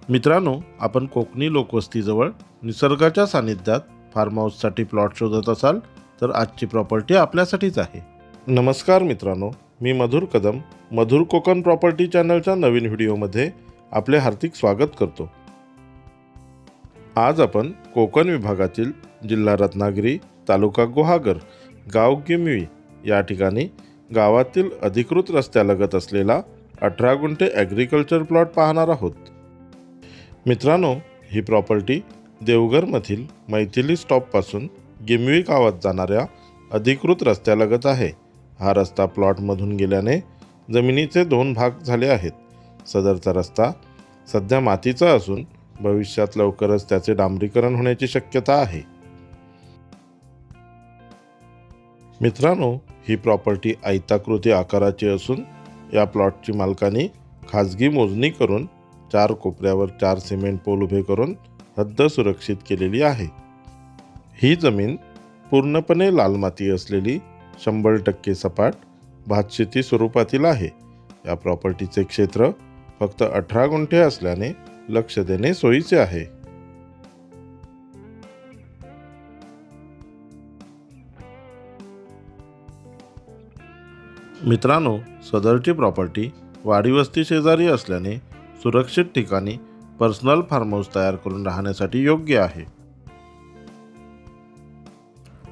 मित्रांनो, आपण कोकणी लोकवस्तीजवळ निसर्गाच्या सानिध्यात फार्म हाऊससाठी प्लॉट शोधत असाल तर आजची प्रॉपर्टी आपल्यासाठीच आहे. नमस्कार मित्रांनो, मी मधुर कदम मधुर कोकण प्रॉपर्टी चॅनलच्या नवीन व्हिडिओमध्ये आपले हार्दिक स्वागत करतो. आज आपण कोकण विभागातील जिल्हा रत्नागिरी, तालुका गुहागर, गाव गिमवी या ठिकाणी गावातील अधिकृत रस्त्यालगत असलेला 18 गुंठे ॲग्रिकल्चर प्लॉट पाहणार आहोत. मित्रांनो, ही प्रॉपर्टी देवघरमधील मैथिली स्टॉपपासून गिमवी गावात जाणाऱ्या अधिकृत रस्त्यालगत आहे. हा रस्ता प्लॉटमधून गेल्याने जमिनीचे 2 भाग झाले आहेत. सदरचा रस्ता सध्या मातीचा असून भविष्यात लवकरच त्याचे डांबरीकरण होण्याची शक्यता आहे. मित्रांनो, ही प्रॉपर्टी आयताकृती आकाराची असून या प्लॉटची मालकांनी खाजगी मोजणी करून 4 कोपऱ्यावर 4 सिमेंट पोल उभे करून हद्द सुरक्षित केलेली आहे. ही जमीन पूर्णपणे लाल माती असलेली 100% सपाट भातशेती स्वरूपातील आहे. या प्रॉपर्टीचे क्षेत्र फक्त 18 गुंठे असल्याने लक्ष देणे सोयीचे आहे. मित्रांनो, सदरची प्रॉपर्टी वाडीवस्ती शेजारी असल्याने सुरक्षित ठिकाणी पर्सनल फार्म हाऊस तयार करून राहण्यासाठी योग्य आहे.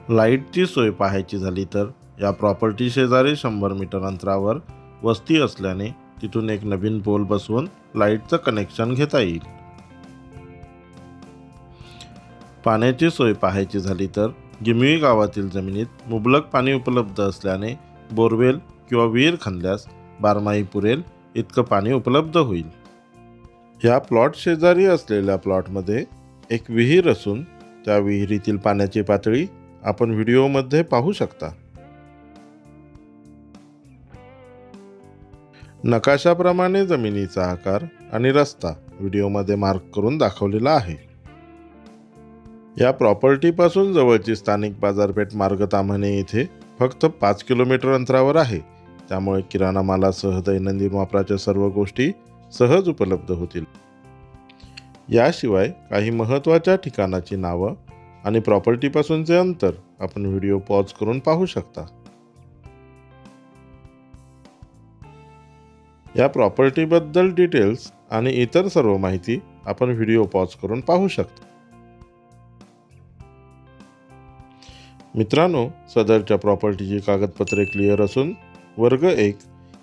लाईटची सोय पाहायची झाली तर या प्रॉपर्टी शेजारी 100 मीटर अंतरावर वस्ती असल्याने तिथून एक नवीन पोल बसवून लाईटचं कनेक्शन घेता येईल. पाण्याची सोय पाहायची झाली तर गिमवी गावातील जमिनीत मुबलक पाणी उपलब्ध असल्याने बोरवेल किंवा विहीर खणल्यास बारमाही पुरेल इतकं पाणी उपलब्ध होईल. या प्लॉट शेजारी असलेल्या प्लॉटमध्ये एक विहीर असून त्या विहिरीतील पाण्याची पातळी आपण व्हिडिओमध्ये पाहू शकता. नकाशाप्रमाणे जमिनीचा आकार आणि रस्ता व्हिडिओमध्ये मार्क करून दाखवलेला आहे. या प्रॉपर्टीपासून जवळची स्थानिक बाजारपेठ मार्ग ताम्हाणे येथे फक्त 5 किलोमीटर अंतरावर आहे. त्यामुळे किराणा मालासह दैनंदिन वापराच्या सर्व गोष्टी सहज उपलब्ध होतील. याशिवाय काही महत्त्वाच्या ठिकाणाची नावं आणि प्रॉपर्टीपासूनचे अंतर आपण व्हिडिओ पॉज करून पाहू शकता. या प्रॉपर्टीबद्दल डिटेल्स आणि इतर सर्व माहिती आपण व्हिडिओ पॉज करून पाहू शकता. मित्रांनो, सदरच्या प्रॉपर्टीची कागदपत्रे क्लिअर असून वर्ग 1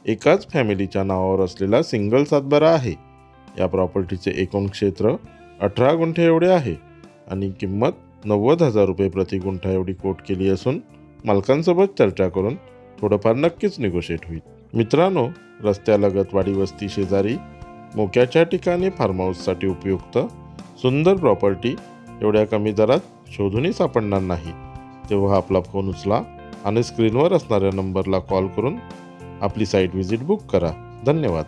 एकाच फॅमिलीच्या नावावर असलेला सिंगल सातबारा आहे. या प्रॉपर्टीचे एकूण क्षेत्र 18 गुंठे एवढे आहे आणि किंमत 90,000 रुपये प्रति गुंठा एवढी कोट केली असून मालकांसोबत चर्चा करून थोडंफार नक्कीच निगोशिएट होईल. मित्रांनो, रस्त्यालगत वाडीवस्ती शेजारी मोक्याच्या ठिकाणी फार्म हाऊससाठी उपयुक्त सुंदर प्रॉपर्टी एवढ्या कमी दरात शोधूनही सापडणार नाही. तेव्हा आपला फोन उचला आणि स्क्रीनवर असणाऱ्या नंबरला कॉल करून आपली साईट व्हिजिट बुक करा. धन्यवाद.